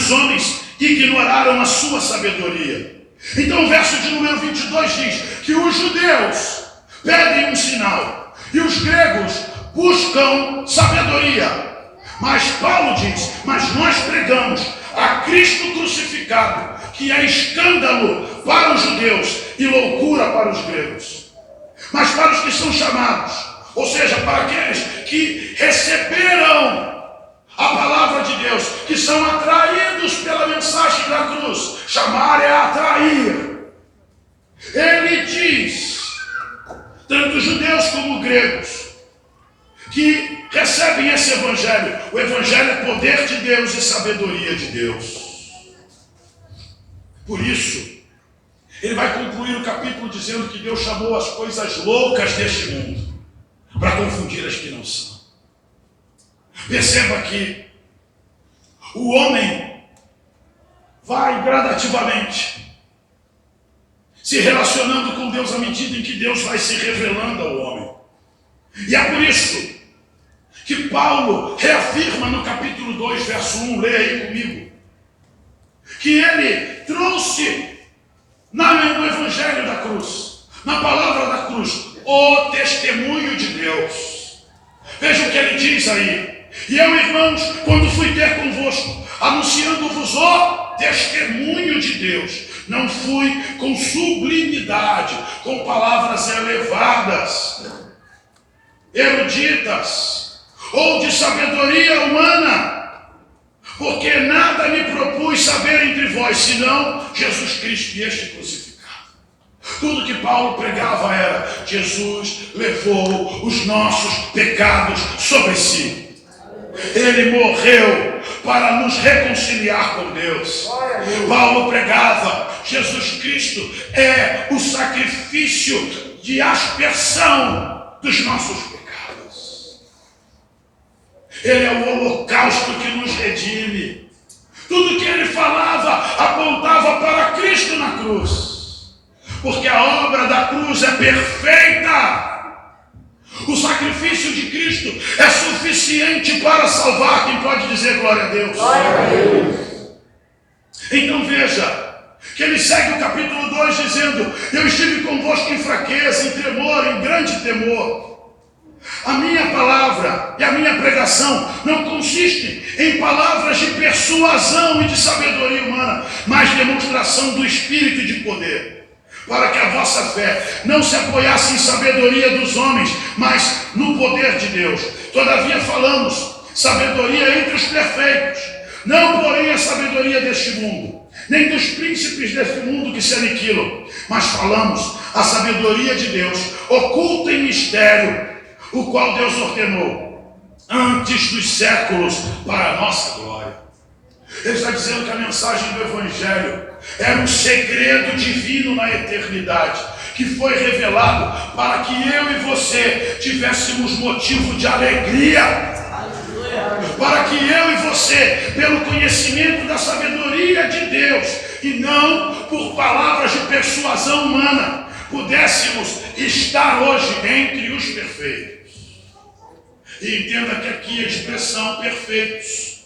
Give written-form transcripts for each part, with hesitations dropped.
os homens ignoraram a sua sabedoria. Então o verso de número 22 diz que os judeus pedem um sinal e os gregos buscam sabedoria. Mas Paulo diz, mas nós pregamos a Cristo crucificado, que é escândalo para os judeus e loucura para os gregos. Mas para os que são chamados, ou seja, para aqueles que receberam a palavra de Deus, que são atraídos pela mensagem da cruz. Chamar é atrair. Ele diz, tanto judeus como gregos, que recebem esse evangelho. O evangelho é poder de Deus e sabedoria de Deus. Por isso, ele vai concluir o capítulo dizendo que Deus chamou as coisas loucas deste mundo para confundir as que não são. Perceba que o homem vai gradativamente se relacionando com Deus à medida em que Deus vai se revelando ao homem. E é por isso que Paulo reafirma no capítulo 2, verso 1, leia aí comigo, que ele trouxe no evangelho da cruz, na palavra da cruz, o testemunho de Deus. Veja o que ele diz aí. E eu, irmãos, quando fui ter convosco, anunciando-vos o testemunho de Deus, não fui com sublimidade, com palavras elevadas, eruditas, ou de sabedoria humana, porque nada me propus saber entre vós, senão Jesus Cristo e este crucificado. Tudo que Paulo pregava era: Jesus levou os nossos pecados sobre si. Ele morreu para nos reconciliar com Deus. Paulo pregava: Jesus Cristo é o sacrifício de aspersão dos nossos pecados. Ele é o holocausto que nos redime. Tudo que ele falava apontava para Cristo na cruz, porque a obra da cruz é perfeita. O sacrifício de Cristo é suficiente para salvar. Quem pode dizer glória a Deus? Glória a Deus. Então veja que ele segue o capítulo 2 dizendo: eu estive convosco em fraqueza, em tremor, em grande temor. A minha palavra e a minha pregação não consistem em palavras de persuasão e de sabedoria humana, mas demonstração do Espírito e de poder, para que a vossa fé não se apoiasse em sabedoria dos homens, mas no poder de Deus. Todavia falamos sabedoria entre os perfeitos, não porém a sabedoria deste mundo, nem dos príncipes deste mundo que se aniquilam, mas falamos a sabedoria de Deus, oculta em mistério, o qual Deus ordenou antes dos séculos para a nossa glória. Ele está dizendo que a mensagem do Evangelho era um segredo divino na eternidade, que foi revelado para que eu e você tivéssemos motivo de alegria, para que eu e você, pelo conhecimento da sabedoria de Deus e não por palavras de persuasão humana, pudéssemos estar hoje entre os perfeitos. E entenda que aqui a expressão perfeitos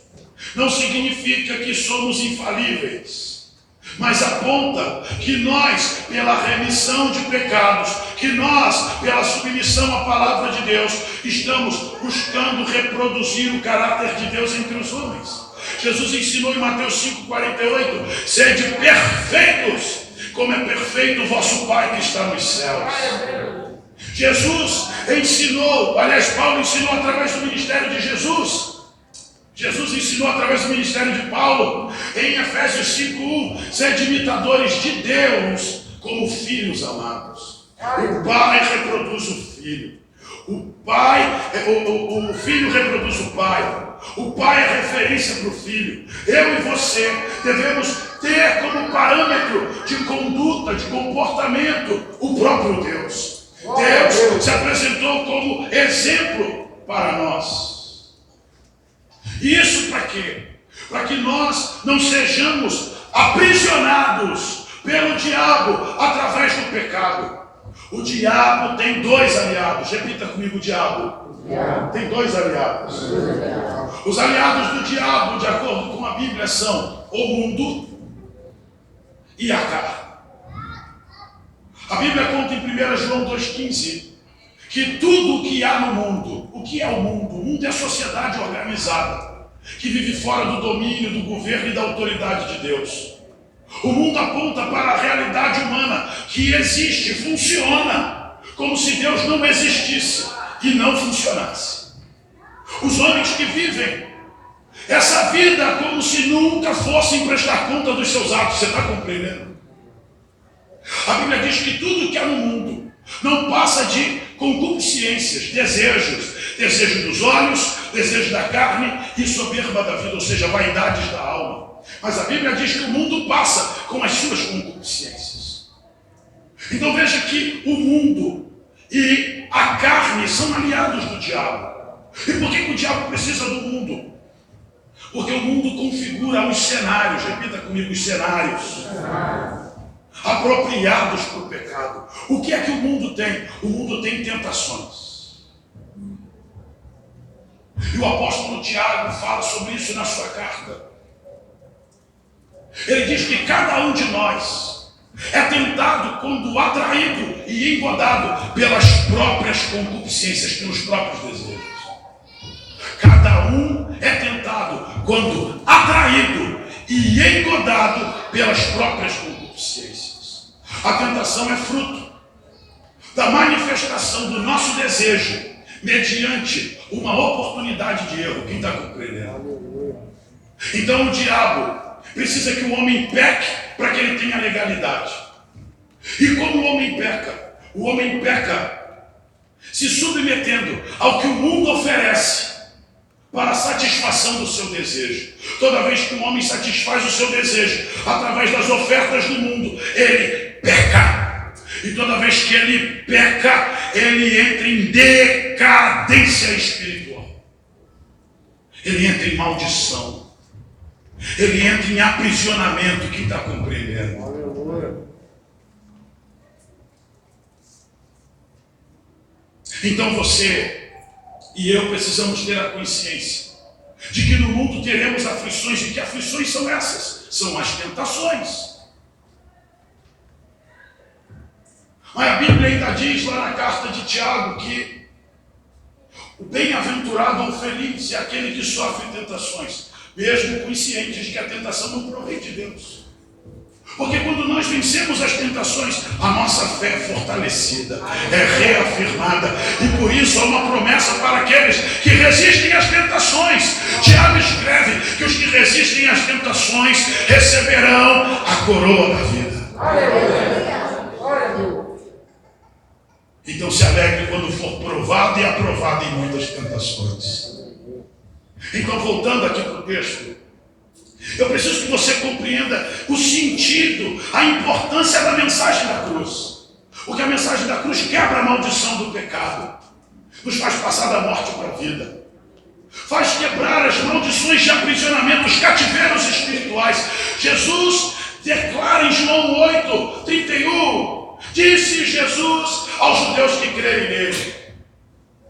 não significa que somos infalíveis, mas aponta que nós, pela remissão de pecados, que nós, pela submissão à palavra de Deus, estamos buscando reproduzir o caráter de Deus entre os homens. Jesus ensinou em Mateus 5,48: sede perfeitos, como é perfeito o vosso Pai que está nos céus. Jesus ensinou, aliás, Paulo ensinou através do ministério de Jesus. Jesus ensinou através do ministério de Paulo, em Efésios 5,1: sede imitadores de Deus como filhos amados. O Pai reproduz o Filho. O Filho reproduz o Pai. O Pai é referência para o Filho. Eu e você devemos ter como parâmetro de conduta, de comportamento, o próprio Deus. Deus se apresentou como exemplo para nós. E isso para quê? Para que nós não sejamos aprisionados pelo diabo através do pecado. O diabo tem dois aliados. Repita comigo: o diabo tem dois aliados. Os aliados do diabo, de acordo com a Bíblia, são o mundo e a carne. A Bíblia conta em 1 João 2,15 que tudo o que há no mundo, o que é o mundo? O mundo é a sociedade organizada, que vive fora do domínio, do governo e da autoridade de Deus. O mundo aponta para a realidade humana, que existe, funciona, como se Deus não existisse e não funcionasse. Os homens que vivem essa vida como se nunca fossem prestar conta dos seus atos. Você está compreendendo? A Bíblia diz que tudo que há no mundo não passa de concupiscências, desejos. Desejo dos olhos, desejo da carne e soberba da vida, ou seja, vaidades da alma. Mas a Bíblia diz que o mundo passa com as suas concupiscências. Então veja que o mundo e a carne são aliados do diabo. E por que o diabo precisa do mundo? Porque o mundo configura os cenários, repita comigo, os cenários apropriados para o pecado. O que é que o mundo tem? O mundo tem tentações. E o apóstolo Tiago fala sobre isso na sua carta. Ele diz que cada um de nós é tentado quando atraído e engodado pelas próprias concupiscências, pelos próprios desejos. Cada um é tentado quando atraído e engodado pelas próprias concupiscências. A tentação é fruto da manifestação do nosso desejo mediante uma oportunidade de erro. Quem está compreendendo? Então o diabo precisa que o homem peque para que ele tenha legalidade. E como o homem peca se submetendo ao que o mundo oferece para a satisfação do seu desejo. Toda vez que o homem satisfaz o seu desejo através das ofertas do mundo, ele peca. E toda vez que ele peca, ele entra em decadência espiritual. Ele entra em maldição. Ele entra em aprisionamento. Quem está compreendendo? Então você e eu precisamos ter a consciência de que no mundo teremos aflições. E que aflições são essas? São as tentações. Mas a Bíblia ainda diz lá na carta de Tiago que o bem-aventurado ou feliz é aquele que sofre tentações, mesmo conscientes de que a tentação não provém de Deus. Porque quando nós vencemos as tentações, a nossa fé é fortalecida, é reafirmada. E por isso há uma promessa para aqueles que resistem às tentações. Tiago escreve que os que resistem às tentações receberão a coroa da vida. Então se alegre quando for provado e aprovado em muitas tentações. Então voltando aqui para o texto, eu preciso que você compreenda o sentido, a importância da mensagem da cruz. Porque a mensagem da cruz quebra a maldição do pecado, nos faz passar da morte para a vida, faz quebrar as maldições de aprisionamento, os cativeiros espirituais. Jesus declara em João 8:31, disse Jesus aos judeus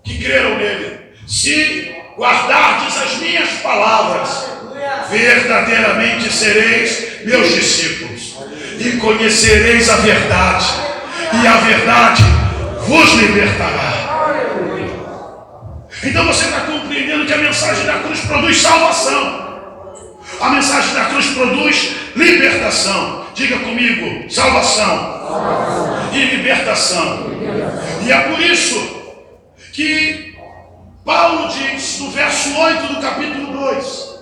que creram nele, se guardardes as minhas palavras, verdadeiramente sereis meus discípulos e conhecereis a verdade, e a verdade vos libertará. Então você está compreendendo que a mensagem da cruz produz salvação, a mensagem da cruz produz libertação. Diga comigo, salvação e libertação. E é por isso que Paulo diz no verso 8 do capítulo 2,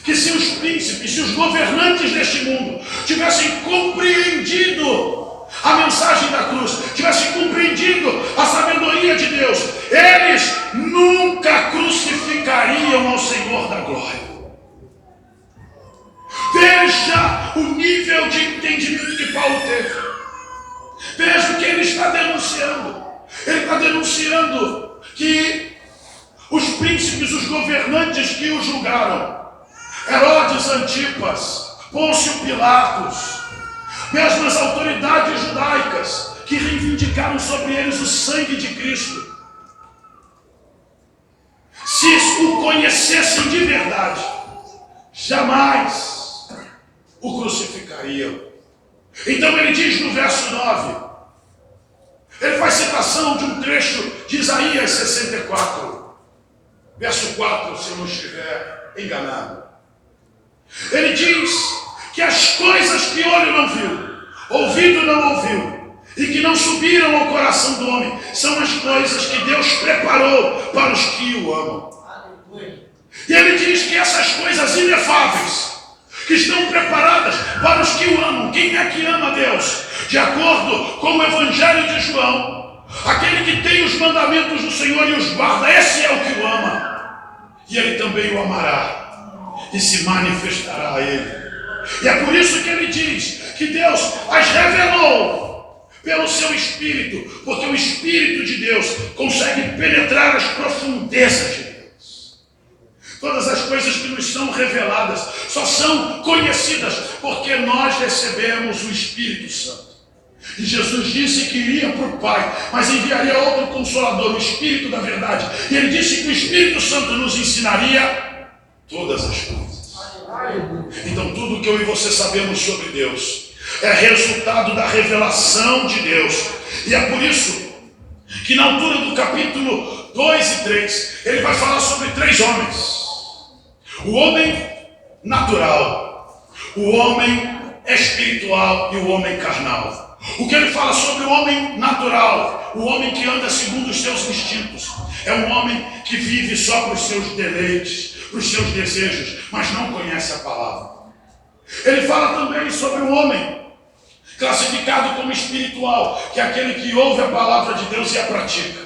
que se os príncipes, se os governantes deste mundo tivessem compreendido a mensagem da cruz, tivessem compreendido a sabedoria de Deus, eles nunca crucificariam ao Senhor da glória. Veja o nível de entendimento que Paulo teve. Veja o que ele está denunciando. Ele está denunciando que os príncipes, os governantes que o julgaram, Herodes Antipas, Pôncio Pilatos, mesmo as autoridades judaicas que reivindicaram sobre eles o sangue de Cristo, se o conhecessem de verdade, jamais o crucificariam. Então ele diz no verso 9, ele faz citação de um trecho de Isaías 64, verso 4, se eu não estiver enganado. Ele diz que as coisas que olho não viu, ouvido não ouviu, e que não subiram ao coração do homem, são as coisas que Deus preparou para os que o amam. E ele diz que essas coisas inefáveis, que estão preparadas para os que o amam. Quem é que ama a Deus? De acordo com o Evangelho de João, aquele que tem os mandamentos do Senhor e os guarda, esse é o que o ama. E ele também o amará e se manifestará a ele. E é por isso que ele diz que Deus as revelou pelo seu Espírito, porque o Espírito de Deus consegue penetrar as profundezas de Deus. Todas as coisas que nos são reveladas só são conhecidas porque nós recebemos o Espírito Santo. E Jesus disse que iria para o Pai, mas enviaria outro Consolador, o Espírito da verdade. E ele disse que o Espírito Santo nos ensinaria todas as coisas. Então tudo que eu e você sabemos sobre Deus é resultado da revelação de Deus. E é por isso que na altura do capítulo 2 e 3, ele vai falar sobre 3 homens. O homem natural, o homem espiritual e o homem carnal. O que ele fala sobre o homem natural, o homem que anda segundo os seus instintos, é um homem que vive só para os seus deleites, para os seus desejos, mas não conhece a palavra. Ele fala também sobre o homem classificado como espiritual, que é aquele que ouve a palavra de Deus e a pratica.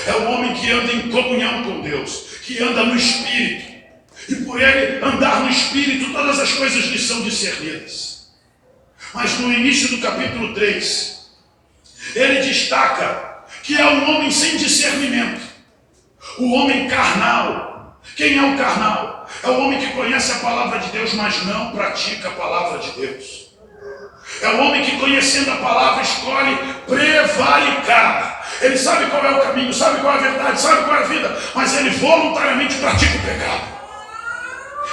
É o homem que anda em comunhão com Deus, que anda no Espírito. E por ele andar no Espírito, todas as coisas lhe são discernidas. Mas no início do capítulo 3, ele destaca que é um homem sem discernimento. O homem carnal. Quem é o carnal? É o homem que conhece a palavra de Deus, mas não pratica a palavra de Deus. É o homem que, conhecendo a palavra, escolhe prevaricar. Ele sabe qual é o caminho, sabe qual é a verdade, sabe qual é a vida, mas ele voluntariamente pratica o pecado.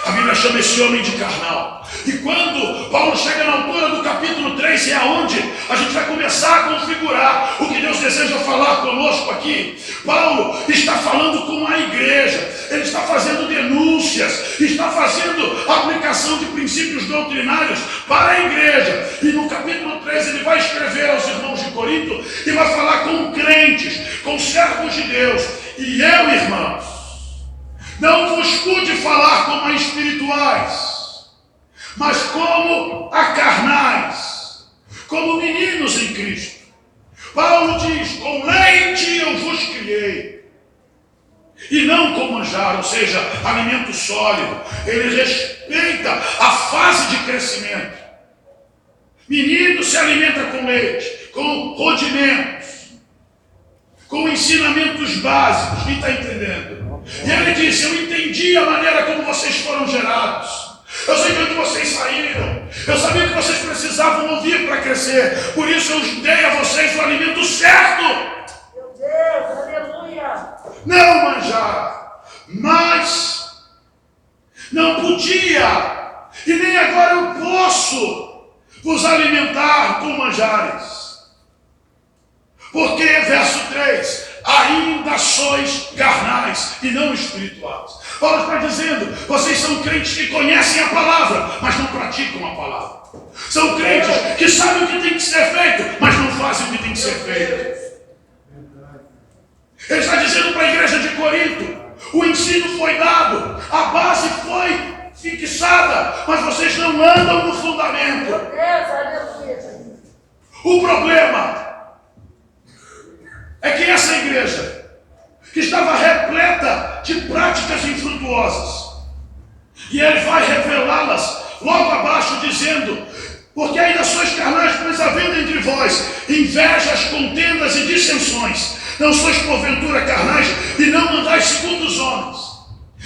A Bíblia chama esse homem de carnal. E quando Paulo chega na altura do capítulo 3, é aonde a gente vai começar a configurar o que Deus deseja falar conosco aqui. Paulo está falando com a igreja, ele está fazendo denúncias, está fazendo aplicação de princípios doutrinários para a igreja. E no capítulo 3 ele vai escrever aos irmãos de Corinto e vai falar com crentes, com servos de Deus. E eu, irmãos, não vos pude falar como a espirituais, mas como a carnais, como meninos em Cristo. Paulo diz, com leite eu vos criei, e não com manjar, ou seja, alimento sólido. Ele respeita a fase de crescimento. Menino se alimenta com leite, com rudimentos, com ensinamentos básicos. Quem está entendendo? E ele disse, eu entendi a maneira como vocês foram gerados. Eu sei de onde vocês saíram. Eu sabia que vocês precisavam ouvir para crescer. Por isso eu dei a vocês o alimento certo. Meu Deus, aleluia. Não manjar. Mas não podia. E nem agora eu posso vos alimentar com manjares. Porque, verso 3, ainda sois carnais e não espirituais. Paulo está dizendo, vocês são crentes que conhecem a palavra, mas não praticam a palavra. São crentes que sabem o que tem que ser feito, mas não fazem o que tem que ser feito. Ele está dizendo para a igreja de Corinto, o ensino foi dado, a base foi fixada, mas vocês não andam no fundamento. Meu Deus, aleluia. O problema é que essa igreja, que estava repleta de práticas infrutuosas, e ele vai revelá-las logo abaixo, dizendo, porque ainda sois carnais, pois havendo entre vós invejas, contendas e dissensões, não sois porventura carnais e não andais segundo os homens.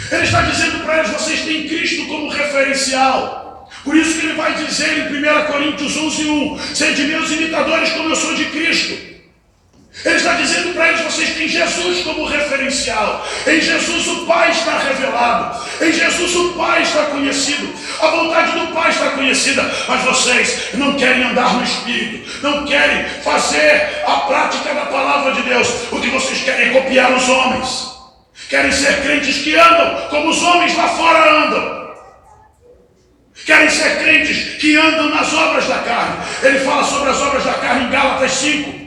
Ele está dizendo para eles, vocês têm Cristo como referencial. Por isso que ele vai dizer em 1 Coríntios 11:1, sede meus imitadores como eu sou de Cristo. Ele está dizendo para eles: vocês têm Jesus como referencial. Em Jesus o Pai está revelado. Em Jesus o Pai está conhecido. A vontade do Pai está conhecida. Mas vocês não querem andar no Espírito. Não querem fazer a prática da palavra de Deus. O que vocês querem é copiar os homens. Querem ser crentes que andam como os homens lá fora andam. Querem ser crentes que andam nas obras da carne. Ele fala sobre as obras da carne em Gálatas 5.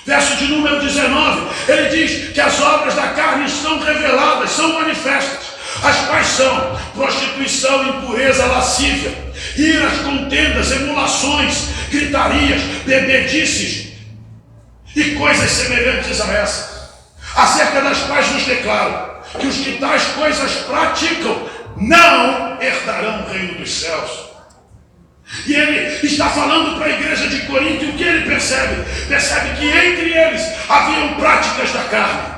Verso de número 19, ele diz que as obras da carne estão reveladas, são manifestas, as quais são prostituição, impureza, lascívia, iras, contendas, emulações, gritarias, bebedices e coisas semelhantes a essas, acerca das quais nos declaro que os que tais coisas praticam não herdarão o reino dos céus. E ele está falando para a igreja de Corinto, e o que ele percebe? Percebe que entre eles haviam práticas da carne.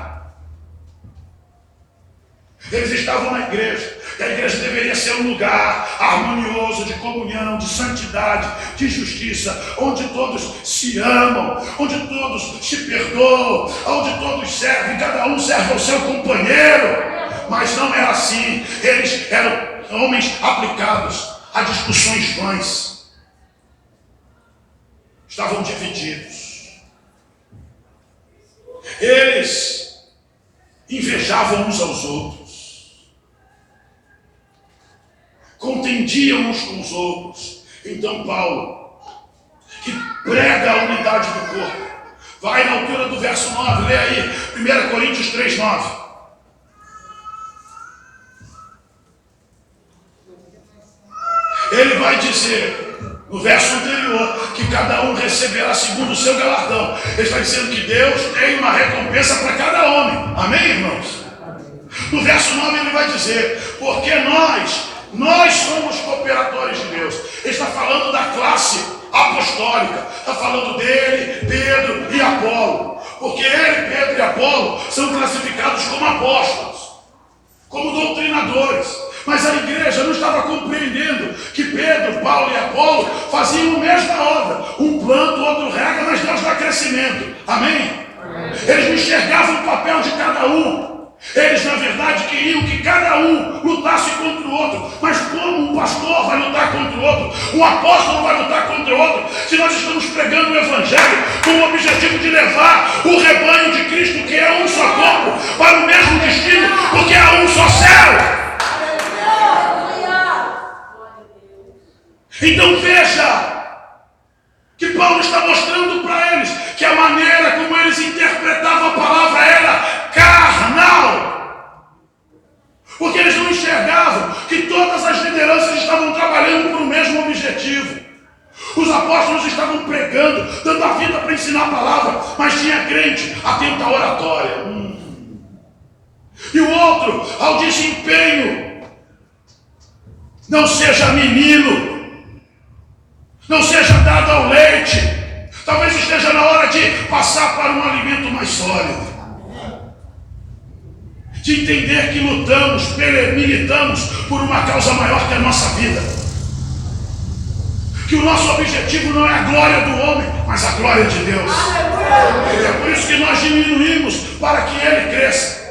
Eles estavam na igreja, e a igreja deveria ser um lugar harmonioso, de comunhão, de santidade, de justiça, onde todos se amam, onde todos se perdoam, onde todos servem, cada um serve ao seu companheiro. Mas não era assim. Eles eram homens aplicados a discussões vãs. Estavam divididos. Eles invejavam uns aos outros. Contendiam uns com os outros. Então Paulo, que prega a unidade do corpo, vai na altura do verso 9, lê aí, 1 Coríntios 3, 9. Ele vai dizer, no verso anterior, que cada um receberá segundo o seu galardão. Ele está dizendo que Deus tem uma recompensa para cada homem. Amém, irmãos? No verso 9 ele vai dizer, porque nós somos cooperadores de Deus. Ele está falando da classe apostólica. Está falando dele, Pedro e Apolo. Porque ele, Pedro e Apolo são classificados como apóstolos, como doutrinadores. Mas a igreja não estava compreendendo que Pedro, Paulo e Apolo faziam a mesma obra. Um planta, o outro rega, mas Deus dá crescimento. Amém? Eles não enxergavam o papel de cada um. Eles, na verdade, queriam que cada um lutasse contra o outro. Mas como um pastor vai lutar contra o outro? Um apóstolo vai lutar contra o outro? Se nós estamos pregando o Evangelho com o objetivo de levar o rebanho de Cristo, que é um só corpo, para o mesmo destino, porque há um só céu. Então veja que Paulo está mostrando para eles que a maneira como eles interpretavam a palavra era carnal. Porque eles não enxergavam que todas as lideranças estavam trabalhando para o mesmo objetivo. Os apóstolos estavam pregando, dando a vida para ensinar a palavra, mas tinha crente atento à oratória. E o outro ao desempenho. Não seja menino. Não seja dado ao leite. Talvez esteja na hora de passar para um alimento mais sólido. De entender que militamos por uma causa maior que a nossa vida. Que o nosso objetivo não é a glória do homem, mas a glória de Deus. É por isso que nós diminuímos para que Ele cresça.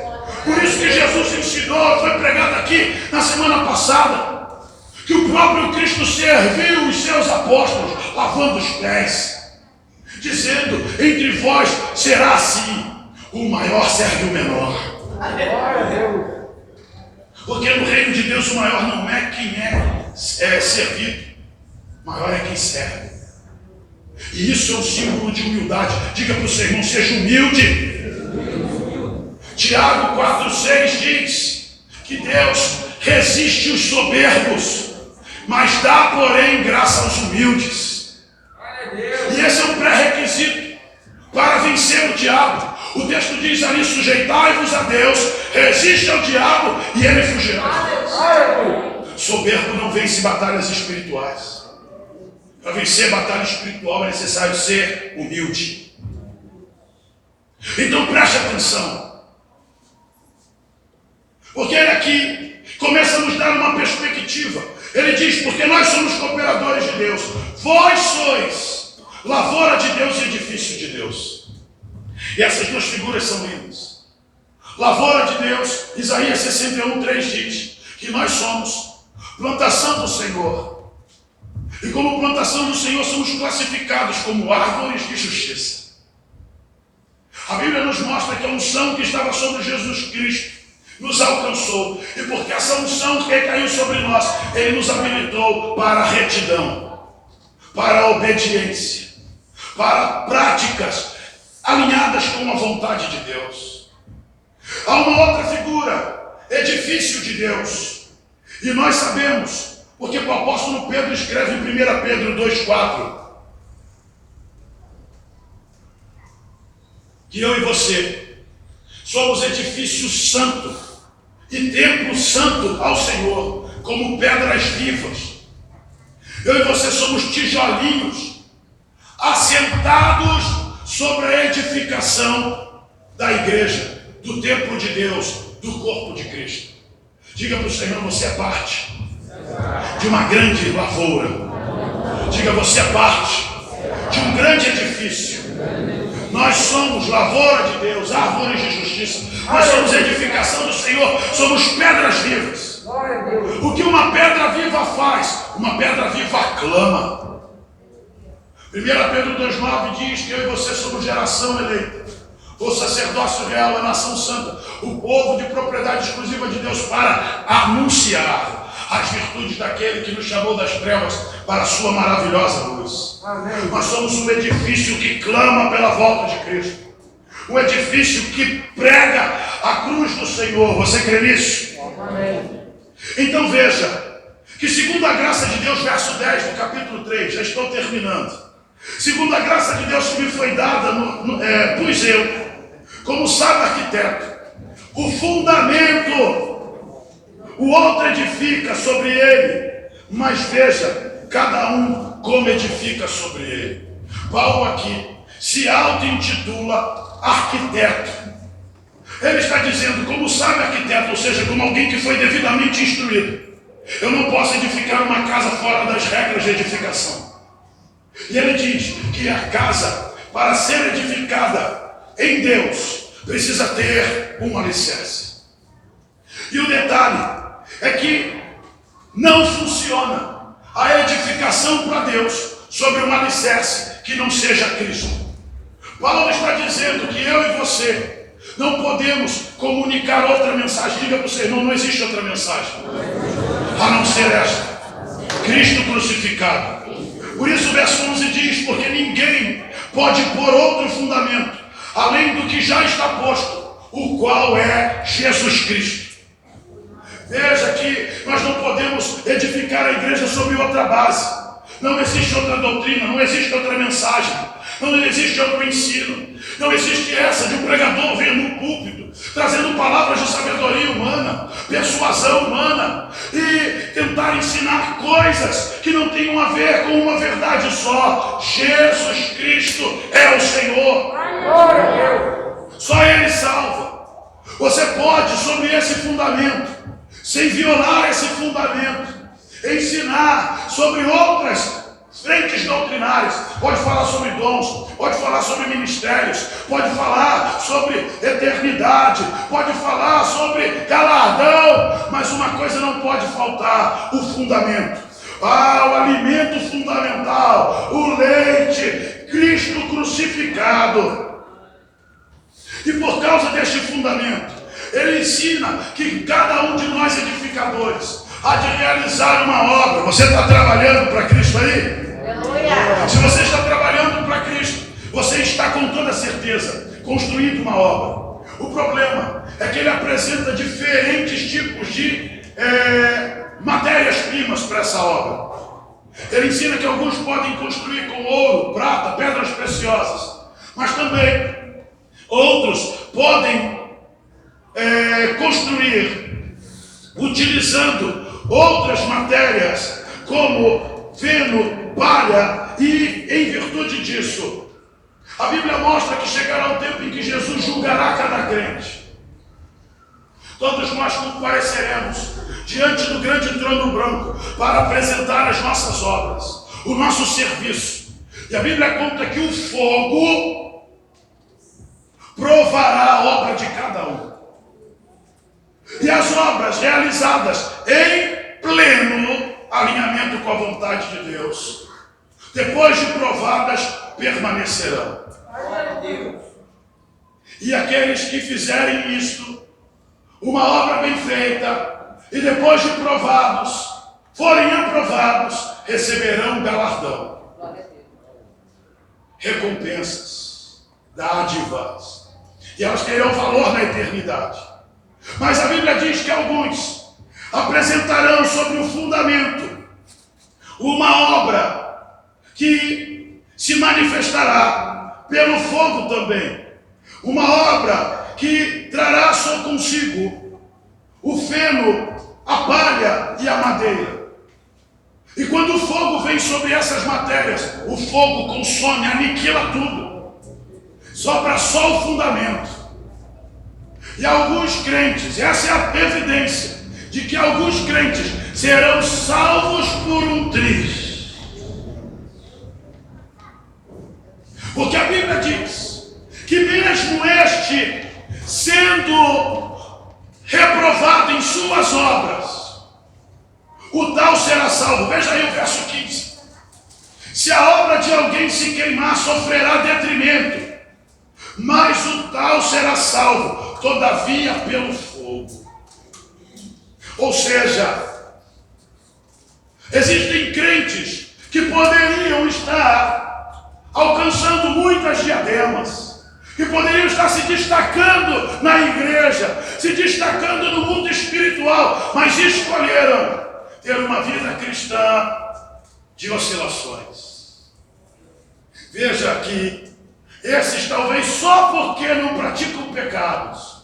Por isso que Jesus ensinou, foi pregado aqui na semana passada, que o próprio Cristo serviu os seus apóstolos lavando os pés, dizendo, entre vós será assim, o maior serve o menor. Porque no reino de Deus o maior não é quem é servido, o maior é quem serve. E isso é um símbolo de humildade. Diga para o seu irmão, seja humilde. Tiago 4,6 diz que Deus resiste os soberbos, mas dá, porém, graça aos humildes. E esse é um pré-requisito para vencer o diabo. O texto diz ali, sujeitai-vos a Deus, resiste ao diabo e ele fugirá. Soberbo não vence batalhas espirituais. Para vencer batalha espiritual é necessário ser humilde. Então preste atenção. Porque ele aqui começa a nos dar uma perspectiva. Ele diz, porque nós somos cooperadores de Deus. Vós sois lavoura de Deus e edifício de Deus. E essas duas figuras são lindas. Lavoura de Deus, Isaías 61:3 diz que nós somos plantação do Senhor. E como plantação do Senhor somos classificados como árvores de justiça. A Bíblia nos mostra que a unção que estava sobre Jesus Cristo nos alcançou. E porque essa unção que caiu sobre nós, Ele nos habilitou para a retidão, para a obediência, para práticas alinhadas com a vontade de Deus. Há uma outra figura, edifício de Deus. E nós sabemos, porque o apóstolo Pedro escreve em 1 Pedro 2,4, que eu e você somos edifício santo e templo santo ao Senhor, como pedras vivas. Eu e você somos tijolinhos assentados sobre a edificação da igreja, do templo de Deus, do corpo de Cristo. Diga para o Senhor, você é parte de uma grande lavoura. Diga, você é parte de um grande edifício. Nós somos lavoura de Deus, árvores de justiça. Nós somos edificação do Senhor, somos pedras vivas. O que uma pedra viva faz? Uma pedra viva clama. 1 Pedro 2,9 diz que eu e você somos geração eleita, o sacerdócio real, a nação santa, o povo de propriedade exclusiva de Deus, para anunciar as virtudes daquele que nos chamou das trevas para a sua maravilhosa luz. Amém. Nós somos um edifício que clama pela volta de Cristo, um edifício que prega a cruz do Senhor. Você crê nisso? Amém. Então veja que segundo a graça de Deus, verso 10 do capítulo 3, já estou terminando. Segundo a graça de Deus que me foi dada, pus eu, como sábio arquiteto, o fundamento. O outro edifica sobre ele, mas veja, cada um como edifica sobre ele. Paulo aqui se auto-intitula arquiteto. Ele está dizendo, como sábio arquiteto, ou seja, como alguém que foi devidamente instruído, eu não posso edificar uma casa fora das regras de edificação. E ele diz que a casa, para ser edificada em Deus, precisa ter um alicerce. E o detalhe é que não funciona a edificação para Deus sobre um alicerce que não seja Cristo. Paulo está dizendo que eu e você não podemos comunicar outra mensagem. Diga para o Senhor, não existe outra mensagem a não ser esta: Cristo crucificado. Por isso o verso 11 diz, porque ninguém pode pôr outro fundamento além do que já está posto, o qual é Jesus Cristo. Veja que nós não podemos edificar a igreja sobre outra base. Não existe outra doutrina, não existe outra mensagem, não existe outro ensino. Não existe essa de um pregador vir no púlpito, trazendo palavras de sabedoria humana, persuasão humana, e tentar ensinar coisas que não tenham a ver com uma verdade só: Jesus Cristo é o Senhor. Só Ele salva. Você pode, sobre esse fundamento, sem violar esse fundamento, ensinar sobre outras frentes doutrinárias. Pode falar sobre dons, pode falar sobre ministérios, pode falar sobre eternidade, pode falar sobre galardão, mas uma coisa não pode faltar: o fundamento. O alimento fundamental, o leite, Cristo crucificado. E por causa deste fundamento, ele ensina que cada um de nós edificadores há de realizar uma obra. Você está trabalhando para Cristo aí? Aleluia. Se você está trabalhando para Cristo, você está com toda certeza construindo uma obra. O problema é que ele apresenta diferentes tipos de matérias-primas para essa obra. Ele ensina que alguns podem construir com ouro, prata, pedras preciosas, mas também outros podem construir utilizando outras matérias, como feno, palha, e em virtude disso, a Bíblia mostra que chegará o tempo em que Jesus julgará cada crente. Todos nós compareceremos diante do grande trono branco para apresentar as nossas obras, o nosso serviço. E a Bíblia conta que o fogo provará a obra de cada um. E as obras realizadas em pleno alinhamento com a vontade de Deus, depois de provadas, permanecerão. E aqueles que fizerem isto, uma obra bem feita, e depois de provados, forem aprovados, receberão galardão, recompensas, dádivas, e elas terão valor na eternidade. Mas a Bíblia diz que alguns apresentarão sobre o fundamento uma obra que se manifestará pelo fogo também, uma obra que trará só consigo o feno, a palha e a madeira. E quando o fogo vem sobre essas matérias, o fogo consome, aniquila tudo, sobra só o fundamento. E alguns crentes, essa é a evidência de que alguns crentes serão salvos por um triz. Porque a Bíblia diz que mesmo este sendo reprovado em suas obras, o tal será salvo. Veja aí o verso 15. Se a obra de alguém se queimar, sofrerá detrimento, mas o tal será salvo, todavia pelo fogo. Ou seja, existem crentes que poderiam estar alcançando muitas diademas, que poderiam estar se destacando na igreja, se destacando no mundo espiritual, mas escolheram ter uma vida cristã de oscilações. Veja que esses talvez só porque não praticam pecados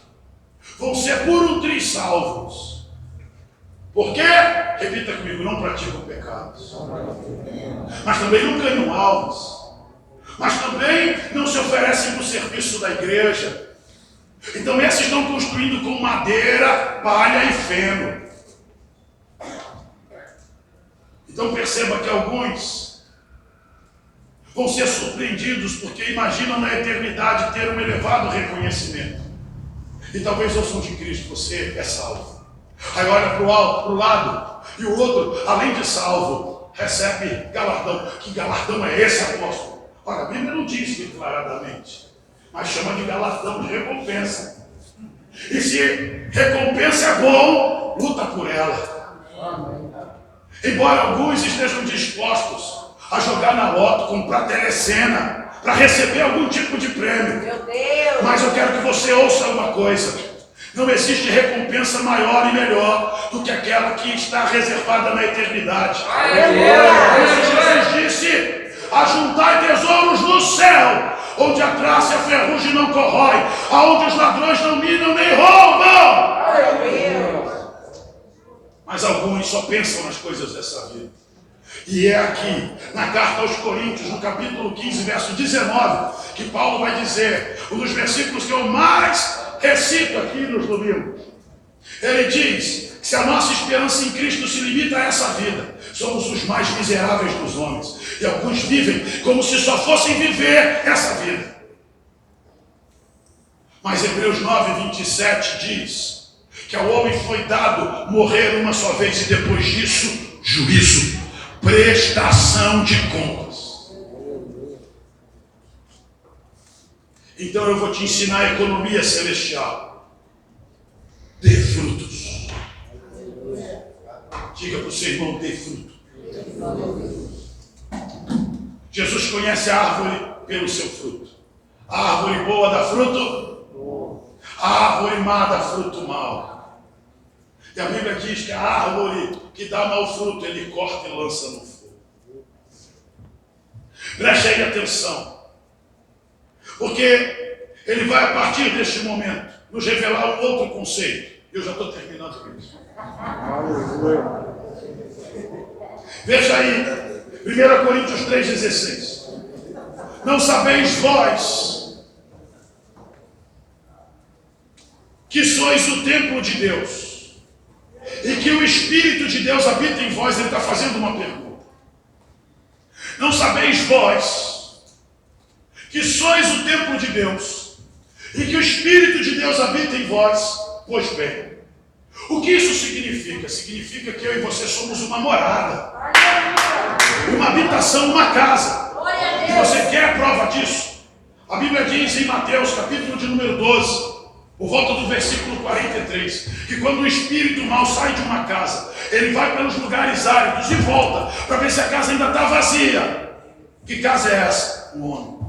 vão ser por um triz salvos. Por quê? Repita comigo, não praticam pecados. Mas também não ganham almas. Mas também não se oferecem para o serviço da igreja. Então esses estão construindo com madeira, palha e feno. Então perceba que alguns vão ser surpreendidos porque imaginam na eternidade ter um elevado reconhecimento. E talvez ouçam de Cristo, você é salvo. Aí olha para o alto, para o lado, e o outro, além de salvo, recebe galardão. Que galardão é esse, apóstolo? Olha, a Bíblia não diz declaradamente, mas chama de galardão, de recompensa. E se recompensa é bom, luta por ela. Embora alguns estejam dispostos a jogar na loto, comprar telecena, para receber algum tipo de prêmio. Meu Deus! Mas eu quero que você ouça uma coisa. Não existe recompensa maior e melhor do que aquela que está reservada na eternidade. Jesus disse: ajuntai tesouros no céu, onde a traça e a ferrugem não corrói, aonde os ladrões não minam nem roubam. Mas alguns só pensam nas coisas dessa vida. E é aqui, na carta aos Coríntios, no capítulo 15, verso 19, que Paulo vai dizer, um dos versículos que eu mais recito aqui nos domingos. Ele diz que se a nossa esperança em Cristo se limita a essa vida, somos os mais miseráveis dos homens. E alguns vivem como se só fossem viver essa vida. Mas Hebreus 9, 27 diz que ao homem foi dado morrer uma só vez e depois disso, juízo, prestação de contas. Então eu vou te ensinar a economia celestial. Dê frutos. Diga para o seu irmão, dê fruto. Jesus conhece a árvore pelo seu fruto. A árvore boa dá fruto, a árvore má dá fruto mau. E a Bíblia diz que a árvore que dá mau fruto, ele corta e lança no fogo. Preste aí atenção, porque ele vai, a partir deste momento, nos revelar um outro conceito. Eu já estou terminando com isso. Veja aí, 1 Coríntios 3,16. Não sabeis vós que sois o templo de Deus e que o Espírito de Deus habita em vós? Ele está fazendo uma pergunta. Não sabeis vós que sois o templo de Deus e que o Espírito de Deus habita em vós, pois bem. O que isso significa? Significa que eu e você somos uma morada, uma habitação, uma casa. E você quer a prova disso? A Bíblia diz em Mateus, capítulo de número 12, por volta do versículo 43, que quando o espírito mau sai de uma casa, ele vai pelos lugares áridos e volta para ver se a casa ainda está vazia. Que casa é essa? Um homem.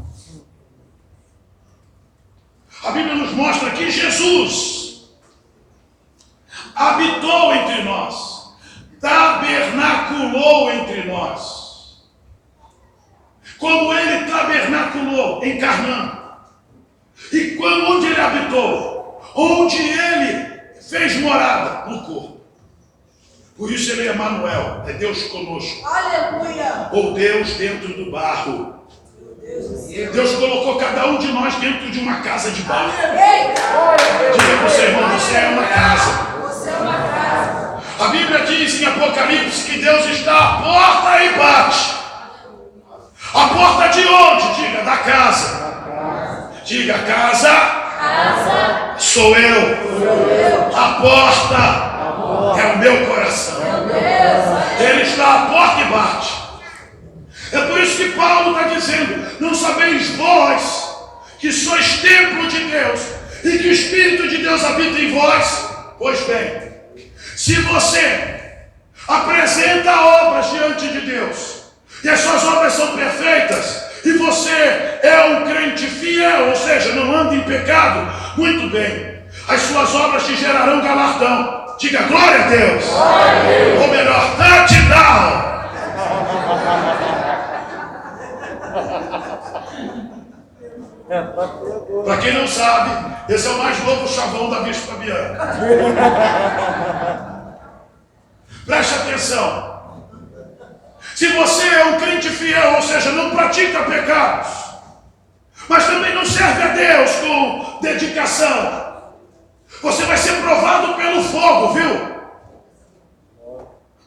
A Bíblia nos mostra que Jesus habitou entre nós, tabernaculou entre nós. Como ele tabernaculou, encarnando. E onde ele habitou? Onde ele fez morada? No corpo. Por isso ele é Emanuel, é Deus conosco. Aleluia! Ou Deus dentro do barro. Deus colocou cada um de nós dentro de uma casa de barro. Diga para o seu irmão, você é uma casa. Você é uma casa. A Bíblia diz em Apocalipse que Deus está à porta e bate. A porta de onde? Diga, da casa. Diga, casa sou eu. A porta é o meu coração. Ele está à porta e bate. É por isso que Paulo está dizendo: não sabeis vós que sois templo de Deus e que o Espírito de Deus habita em vós? Pois bem, se você apresenta obras diante de Deus e as suas obras são perfeitas e você é um crente fiel, ou seja, não anda em pecado, muito bem, as suas obras te gerarão galardão. Diga glória a Deus. Ou melhor, touchdown. Para quem não sabe, esse é o mais novo chavão da Bispa Bianca. Preste atenção. Se você é um crente fiel, ou seja, não pratica pecados, mas também não serve a Deus com dedicação, você vai ser provado pelo fogo, viu?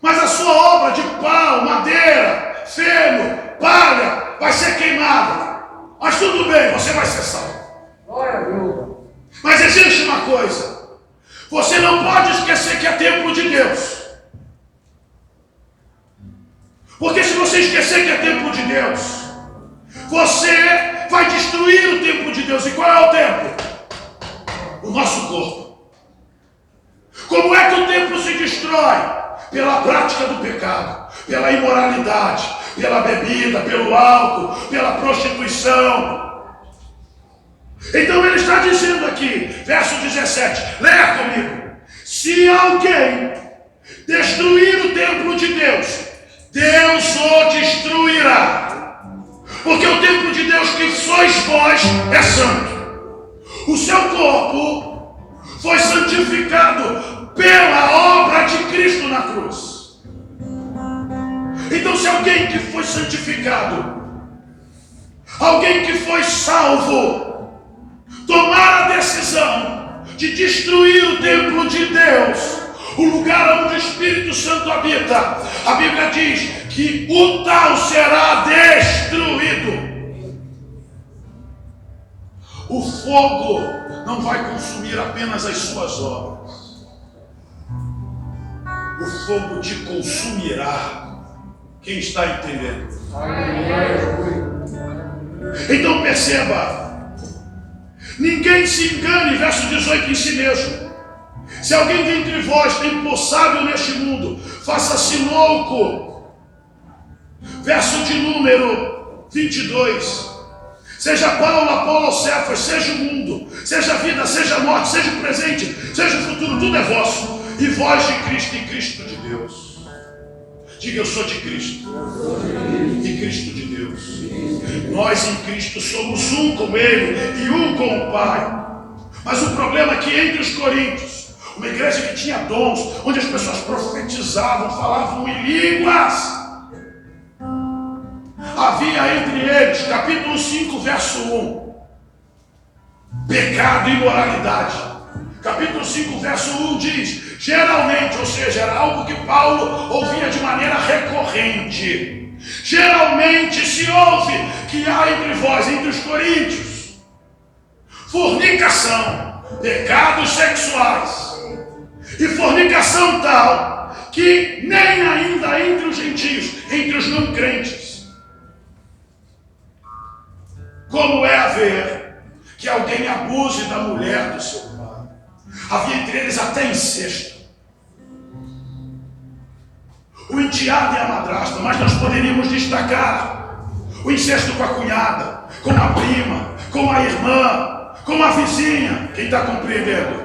Mas a sua obra de pau, madeira, feno, palha vai ser queimada. Mas tudo bem, você vai ser salvo. Mas existe uma coisa: você não pode esquecer que é templo de Deus. Porque se você esquecer que é templo de Deus, você vai destruir o templo de Deus. E qual é o templo? O nosso corpo. Como é que o templo se destrói? Pela prática do pecado, pela imoralidade, pela bebida, pelo álcool, pela prostituição. Então ele está dizendo aqui, verso 17, leia comigo: se alguém destruir o templo de Deus, Deus o destruirá. Porque o templo de Deus que sois vós é santo. O seu corpo foi santificado pela obra de Cristo na cruz. Então, se alguém que foi santificado, alguém que foi salvo, tomar a decisão de destruir o templo de Deus, o lugar onde o Espírito Santo habita, a Bíblia diz que o tal será destruído. O fogo não vai consumir apenas as suas obras. O fogo te consumirá. Quem está entendendo? Então perceba, ninguém se engane, verso 18, em si mesmo. Se alguém dentre vós tem por sábio neste mundo, faça-se louco. Verso de número 22. Seja Paulo, Apolo, Cefas, seja o mundo, seja a vida, seja a morte, seja o presente, seja o futuro, tudo é vosso. E vós de Cristo e Cristo de Deus. Diga: eu sou de Cristo e Cristo de Deus. Nós em Cristo somos um com Ele e um com o Pai. Mas o problema é que entre os coríntios, uma igreja que tinha dons, onde as pessoas profetizavam, falavam em línguas, havia entre eles, capítulo 5, verso 1, pecado e imoralidade. Capítulo 5, verso 1 diz, geralmente, ou seja, era algo que Paulo ouvia de maneira recorrente. Geralmente se ouve que há entre vós, entre os coríntios, fornicação, pecados sexuais. E fornicação tal que nem ainda entre os gentios, entre os não crentes. Como é haver que alguém abuse da mulher do seu pai? Havia entre eles até incesto. O enteado e a madrasta, mas nós poderíamos destacar o incesto com a cunhada, com a prima, com a irmã, com a vizinha. Quem está compreendendo?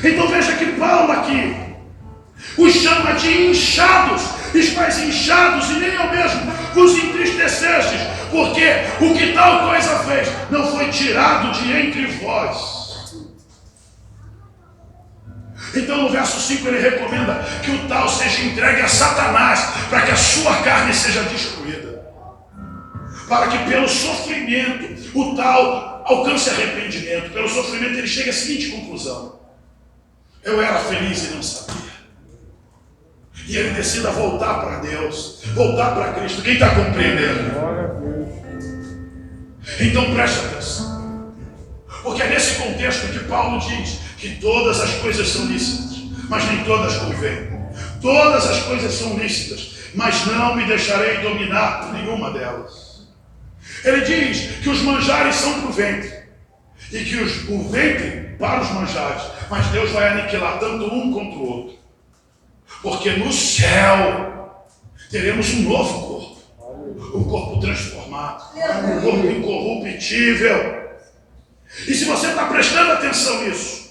Então veja que Paulo aqui os chama de inchados. Estáis inchados e nem eu mesmo vos entristecestes, porque o que tal coisa fez não foi tirado de entre vós. Então no verso 5 ele recomenda que o tal seja entregue a Satanás, para que a sua carne seja destruída, para que pelo sofrimento o tal alcance arrependimento. Pelo sofrimento ele chega à seguinte conclusão: eu era feliz e não sabia. E ele decida voltar para Deus, voltar para Cristo. Quem está compreendendo? Então preste atenção, porque é nesse contexto que Paulo diz que todas as coisas são lícitas, mas nem todas convêm. Todas as coisas são lícitas, mas não me deixarei dominar por nenhuma delas. Ele diz que os manjares são para o ventre, e que o ventre para os manjares, mas Deus vai aniquilar tanto um contra o outro, porque no céu teremos um novo corpo, um corpo transformado, um corpo incorruptível. E se você está prestando atenção nisso,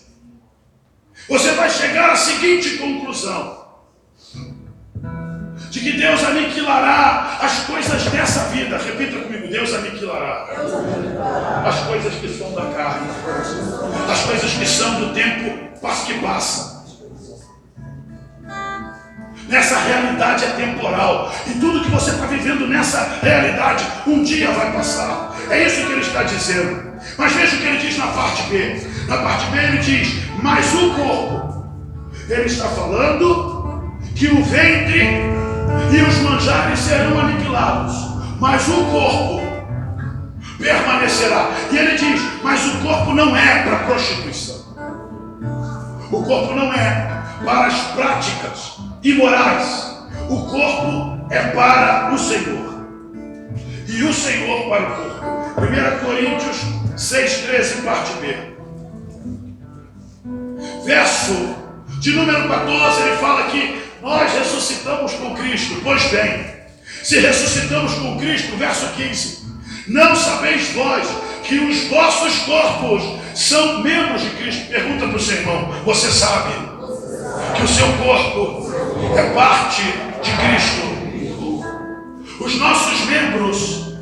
você vai chegar à seguinte conclusão: de que Deus aniquilará as coisas dessa vida. Repita comigo: Deus aniquilará as coisas que são da carne, as coisas que são do tempo que passa. Nessa realidade é temporal, e tudo que você está vivendo nessa realidade um dia vai passar. É isso que ele está dizendo. Mas veja o que ele diz na parte B. Na parte B ele diz: mas o corpo. Ele está falando que o ventre e os manjares serão aniquilados, mas o corpo permanecerá. E ele diz: mas o corpo não é para prostituição, o corpo não é para as práticas imorais, o corpo é para o Senhor, e o Senhor para o corpo. 1 Coríntios 6,13, parte B, verso de número 14, ele fala que nós ressuscitamos com Cristo. Pois bem, se ressuscitamos com Cristo, verso 15, não sabeis vós que os vossos corpos são membros de Cristo? Pergunta para o seu irmão: você sabe que o seu corpo é parte de Cristo? Os nossos membros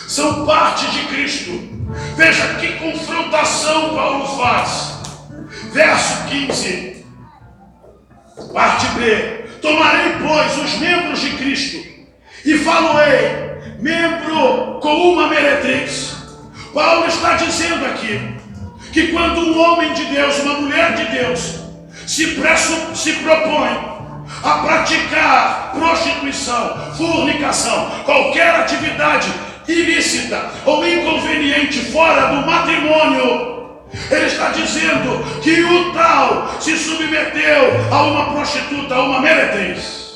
são parte de Cristo. Veja que confrontação Paulo faz. Verso 15, parte B: tomarei, pois, os membros de Cristo e falo-ei membro com uma meretriz. Paulo está dizendo aqui que quando um homem de Deus, uma mulher de Deus, se propõe a praticar prostituição, fornicação, qualquer atividade ilícita ou inconveniente fora do matrimônio, ele está dizendo que o tal se submeteu a uma prostituta, a uma meretriz.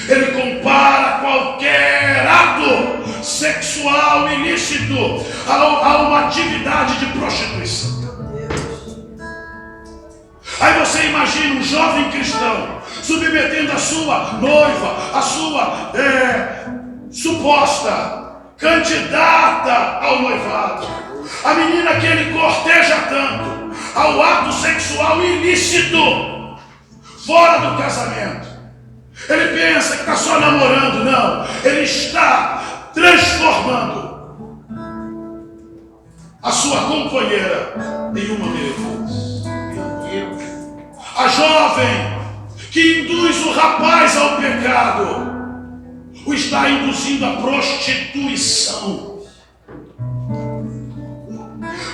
Ele compara qualquer ato sexual ilícito a uma atividade de prostituição. Aí você imagina um jovem cristão submetendo a sua noiva, a sua suposta candidata ao noivado, a menina que ele corteja tanto, ao ato sexual ilícito fora do casamento. Ele pensa que está só namorando. Não, ele está transformando a sua companheira em uma meretriz. A jovem que induz o rapaz ao pecado o está induzindo à prostituição.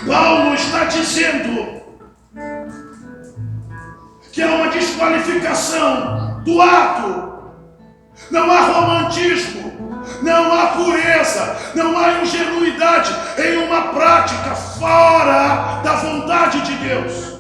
Paulo está dizendo que há uma desqualificação do ato. Não há romantismo, Não há pureza, não há ingenuidade em uma prática fora da vontade de Deus.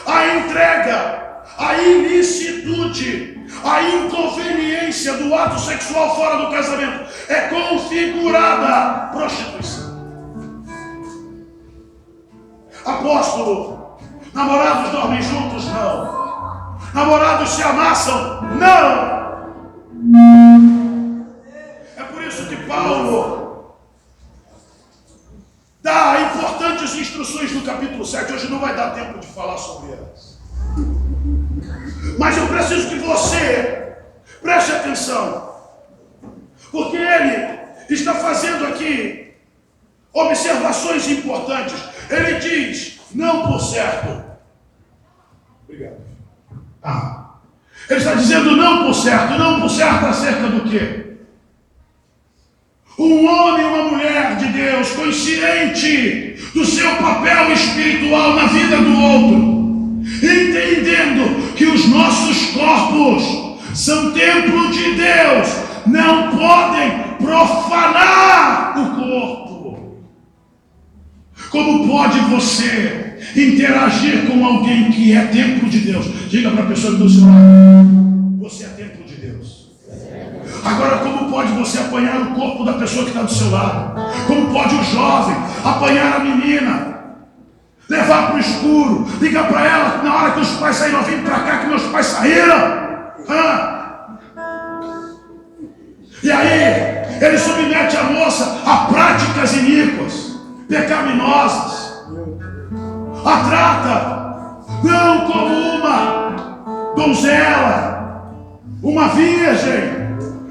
A entrega, a ilicitude, a inconveniência do ato sexual fora do casamento é configurada prostituição. Apóstolo, namorados dormem juntos? Não. Namorados se amassam? Não. É por isso que Paulo dá importantes instruções no capítulo 7. Hoje não vai dar tempo de falar sobre elas. Mas eu preciso que você preste atenção, porque ele está fazendo aqui observações importantes. Ele diz, não por certo. Obrigado. Ele está dizendo não por certo acerca do quê? Um homem e uma mulher de Deus, consciente do seu papel espiritual na vida do outro, entendendo que os nossos corpos são templo de Deus, não podem profanar o corpo. Como pode você interagir com alguém que é templo de Deus? Diga para a pessoa do seu lado, você é templo de Deus. Agora, como pode você apanhar o corpo da pessoa que está do seu lado? Como pode o jovem apanhar a menina, levar para o escuro, ligar para ela na hora que os pais saíram, vem para cá que meus pais saíram? E aí, ele submete a moça a práticas iníquas, pecaminosas, a trata não como uma donzela, uma virgem,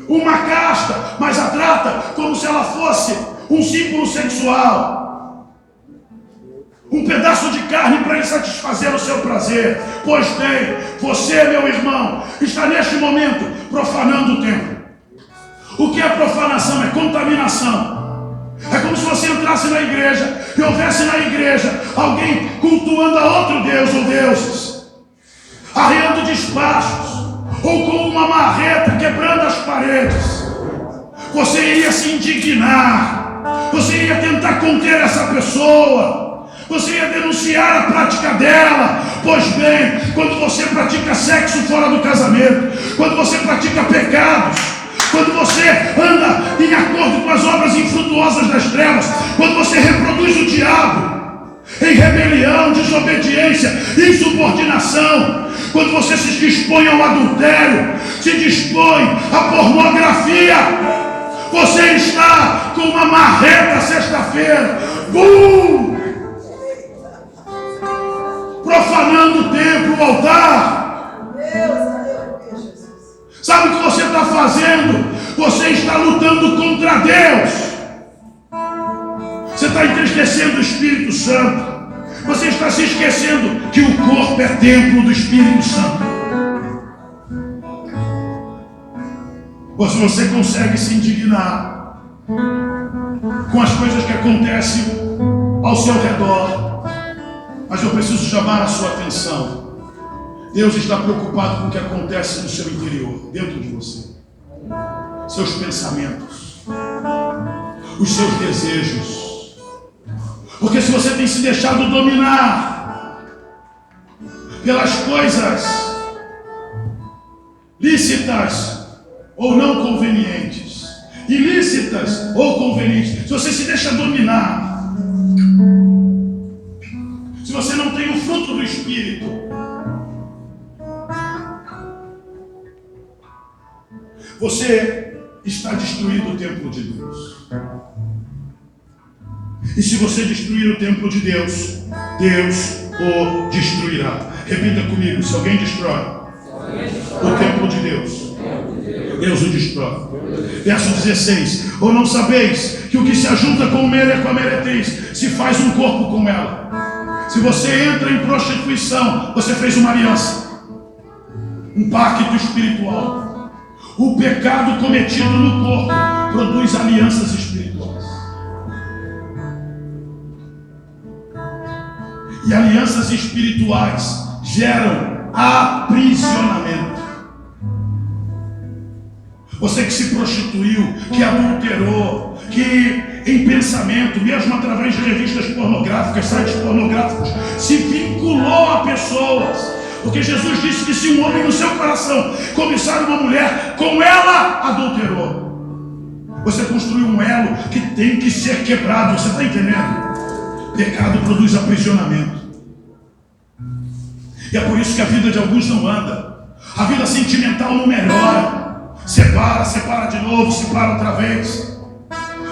uma casta, mas a trata como se ela fosse um símbolo sexual, um pedaço de carne para lhe satisfazer o seu prazer. Pois bem, você, meu irmão, está neste momento profanando o templo. O que é profanação? É contaminação. É como se você entrasse na igreja e houvesse na igreja alguém cultuando a outro Deus ou deuses, arriando despachos, ou com uma marreta quebrando as paredes. Você iria se indignar, você ia tentar conter essa pessoa, você ia denunciar a prática dela. Pois bem, quando você pratica sexo fora do casamento, quando você pratica pecados, quando você anda em acordo com as obras infrutuosas das trevas, quando você reproduz o diabo em rebelião, desobediência, insubordinação, quando você se dispõe ao adultério, se dispõe à pornografia, você está com uma marreta sexta-feira, profanando o templo, o altar. Sabe o que você está fazendo? Você está lutando contra Deus. Você está entristecendo o Espírito Santo. Você está se esquecendo que o corpo é templo do Espírito Santo. Ou se você consegue se indignar com as coisas que acontecem ao seu redor, mas eu preciso chamar a sua atenção. Deus está preocupado com o que acontece no seu interior, dentro de você. Seus pensamentos, os seus desejos. Porque se você tem se deixado dominar pelas coisas lícitas ou não convenientes, ilícitas ou convenientes, se você se deixa dominar, se você não tem o fruto do Espírito, você está destruindo o templo de Deus. E se você destruir o templo de Deus, Deus o destruirá. Repita comigo: se alguém destrói o templo de Deus, Deus o destrói. Verso 16: ou não sabeis que o que se ajunta com o mel é com a meretriz, se faz um corpo com ela. Se você entra em prostituição, você fez uma aliança, um pacto espiritual. O pecado cometido no corpo produz alianças espirituais. E alianças espirituais geram aprisionamento. Você que se prostituiu, que adulterou, que em pensamento, mesmo através de revistas pornográficas, sites pornográficos, se vinculou a pessoas. Porque Jesus disse que se um homem no seu coração cobiçar uma mulher, com ela adulterou. Você construiu um elo que tem que ser quebrado. Você está entendendo? Pecado produz aprisionamento. E é por isso que a vida de alguns não anda. A vida sentimental não melhora. Separa de novo, separa outra vez.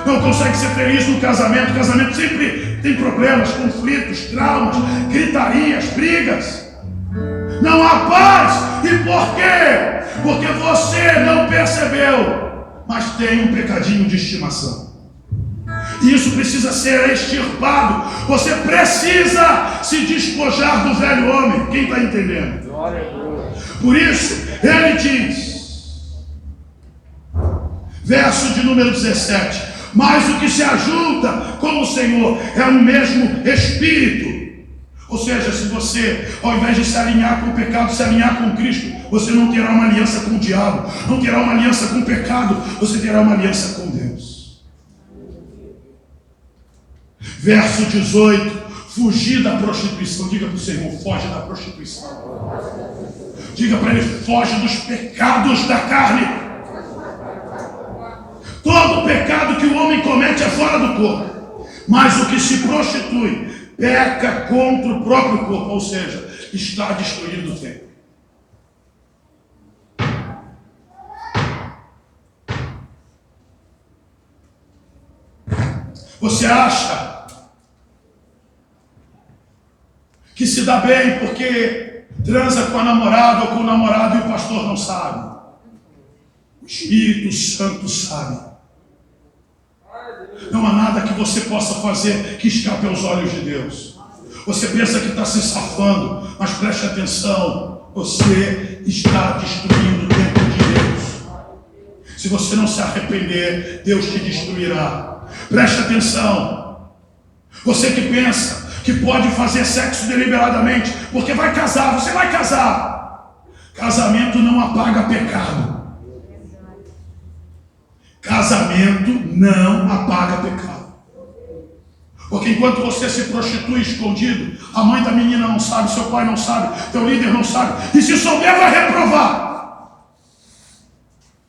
Não consegue ser feliz no casamento. O casamento sempre tem problemas, conflitos, traumas, gritarias, brigas. Não há paz. E por quê? Porque você não percebeu, mas tem um pecadinho de estimação. E isso precisa ser extirpado. Você precisa se despojar do velho homem. Quem está entendendo? Por isso, ele diz, verso de número 17: mas o que se ajunta com o Senhor é o mesmo Espírito. Ou seja, se você, ao invés de se alinhar com o pecado, se alinhar com Cristo, você não terá uma aliança com o diabo, não terá uma aliança com o pecado, você terá uma aliança com Deus. Verso 18: fugir da prostituição. Diga para o seu irmão: foge da prostituição. Diga para ele: foge dos pecados da carne. Todo pecado que o homem comete é fora do corpo, mas o que se prostitui peca contra o próprio corpo, ou seja, está destruindo o templo. Você acha que se dá bem porque transa com a namorada ou com o namorado e o pastor não sabe? O Espírito Santo sabe. Não há nada que você possa fazer que escape aos olhos de Deus. Você pensa que está se safando, mas preste atenção: você está destruindo o templo de Deus. Se você não se arrepender, Deus te destruirá. Preste atenção: você que pensa que pode fazer sexo deliberadamente porque vai casar, você vai casar. Casamento não apaga pecado. Casamento não apaga pecado. Porque enquanto você se prostitui escondido, a mãe da menina não sabe, seu pai não sabe, teu líder não sabe, e se souber vai reprovar.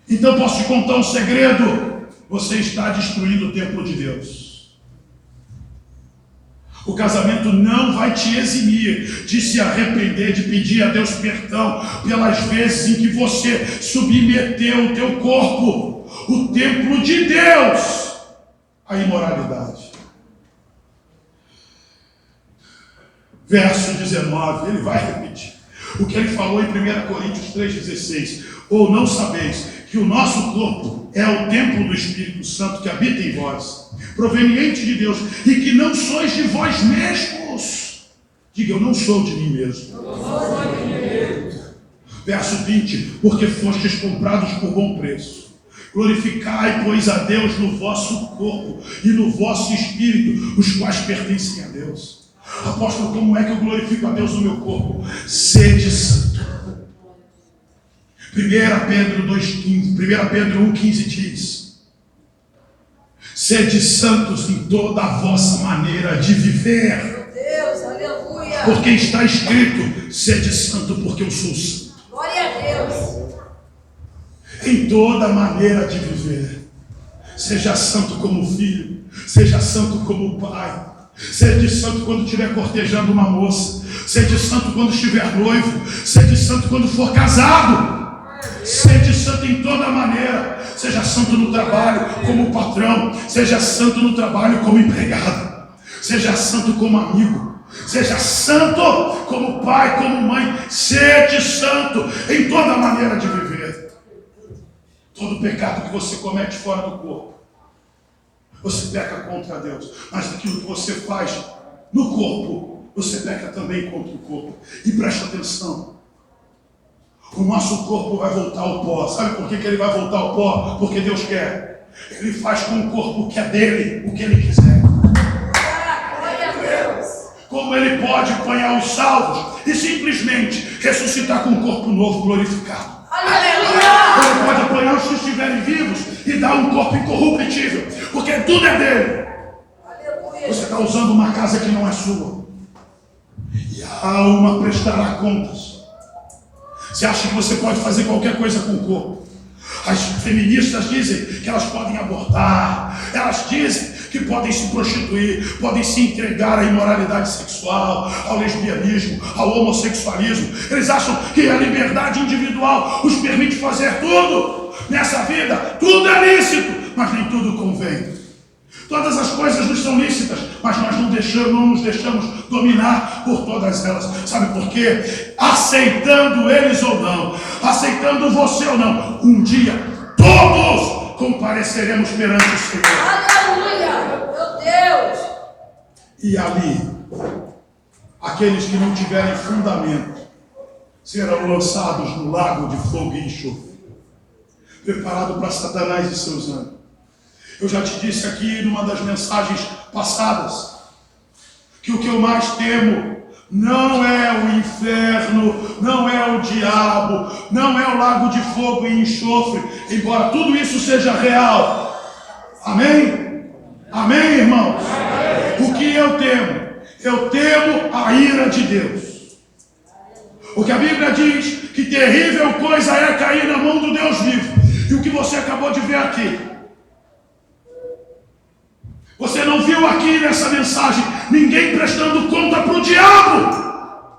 Então posso te contar um segredo: você está destruindo o templo de Deus. O casamento não vai te eximir de se arrepender, de pedir a Deus perdão pelas vezes em que você submeteu o teu corpo, o templo de Deus, à imoralidade. Verso 19, ele vai repetir o que ele falou em 1 Coríntios 3,16: ou não sabeis que o nosso corpo é o templo do Espírito Santo que habita em vós, proveniente de Deus, e que não sois de vós mesmos? Diga: eu não sou de mim mesmo. Verso 20: porque fostes comprados por bom preço. Glorificai, pois, a Deus no vosso corpo e no vosso espírito, os quais pertencem a Deus. Apóstolo, como é que eu glorifico a Deus no meu corpo? Sede santo. 1 Pedro 1,15 diz: sede santos em toda a vossa maneira de viver. Meu Deus, aleluia. Porque está escrito: sede santo, porque eu sou santo. Glória a Deus. Em toda maneira de viver. Seja santo como filho, seja santo como pai. Seja santo quando estiver cortejando uma moça. Seja santo quando estiver noivo. Seja santo quando for casado. Seja santo em toda maneira. Seja santo no trabalho como patrão. Seja santo no trabalho como empregado. Seja santo como amigo. Seja santo como pai, como mãe. Seja santo em toda maneira de viver. Todo pecado que você comete fora do corpo, você peca contra Deus. Mas aquilo que você faz no corpo, você peca também contra o corpo. E preste atenção: o nosso corpo vai voltar ao pó. Sabe por que ele vai voltar ao pó? Porque Deus quer. Ele faz com o corpo que é dele o que ele quiser. Glória a Deus. Como ele pode apanhar os salvos e simplesmente ressuscitar com um corpo novo glorificado. Aleluia. Ele pode apanhar os que estiverem vivos e dar um corpo incorruptível, porque tudo é dele. Você está usando uma casa que não é sua, e a alma prestará contas. Você acha que você pode fazer qualquer coisa com o corpo? As feministas dizem que elas podem abortar, elas dizem que podem se prostituir, podem se entregar à imoralidade sexual, ao lesbianismo, ao homossexualismo. Eles acham que a liberdade individual os permite fazer tudo nessa vida. Tudo é lícito, mas nem tudo convém. Todas as coisas nos são lícitas, mas nós não nos deixamos dominar por todas elas. Sabe por quê? Aceitando eles ou não, aceitando você ou não, um dia todos compareceremos perante o Senhor. Aleluia! Meu Deus! E ali, aqueles que não tiverem fundamento serão lançados no lago de fogo e enxofre, preparado para Satanás e seus anjos. Eu já te disse aqui numa das mensagens passadas que o que eu mais temo não é o inferno, não é o diabo, não é o lago de fogo e enxofre, embora tudo isso seja real. Amém? Amém, irmãos? O que eu temo? Eu temo a ira de Deus. Porque a Bíblia diz que terrível coisa é cair na mão do Deus vivo. E o que você acabou de ver aqui, você não viu aqui nessa mensagem ninguém prestando conta para o diabo.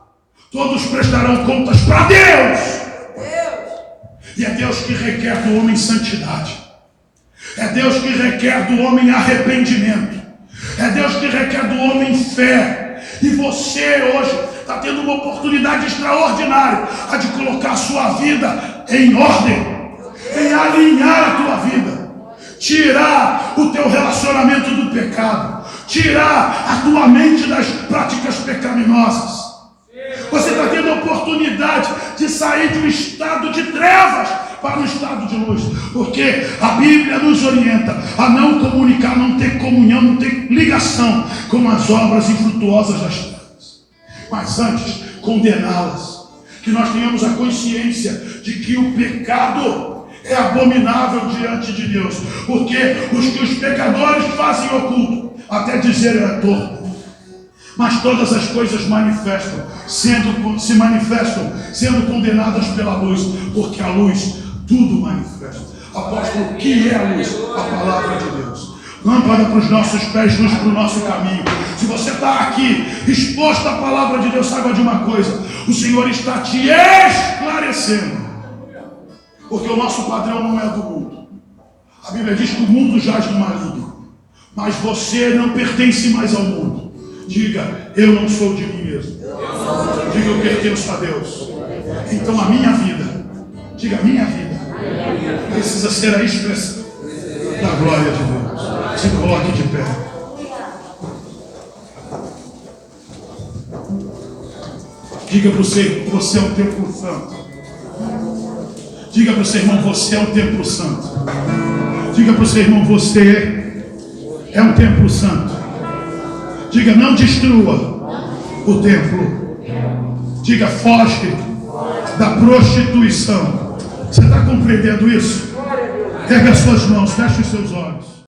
Todos prestarão contas para Deus. E é Deus que requer do homem santidade. É Deus que requer do homem arrependimento. É Deus que requer do homem fé. E você hoje está tendo uma oportunidade extraordinária a de colocar a sua vida em ordem, em alinhar a tua vida. Tirar o teu relacionamento do pecado, tirar a tua mente das práticas pecaminosas. Você está tendo a oportunidade de sair de um estado de trevas para um estado de luz, porque a Bíblia nos orienta a não comunicar, não ter comunhão, não ter ligação com as obras infrutuosas das trevas, mas antes condená-las. Que nós tenhamos a consciência de que o pecado é abominável diante de Deus, porque os pecadores fazem oculto, até dizer é torto, mas todas as coisas se manifestam sendo condenadas pela luz, porque a luz tudo manifesta. Apóstolo, o que é a luz? A palavra de Deus. Lâmpada para os nossos pés, luz para o nosso caminho. Se você está aqui exposto à palavra de Deus, saiba de uma coisa: o Senhor está te esclarecendo. Porque o nosso padrão não é do mundo. A Bíblia diz que o mundo jaz no maligno, mas você não pertence mais ao mundo. Diga, eu não sou de mim mesmo. Diga, eu pertenço a Deus. Então a minha vida, diga, a minha vida precisa ser a expressão da glória de Deus. Se coloque de pé. Diga para você, você é um templo santo. Diga para o seu irmão, você é um templo santo. Diga para o seu irmão, você é um templo santo. Diga, não destrua o templo. Diga, foge da prostituição. Você está compreendendo isso? Ergue as suas mãos, feche os seus olhos.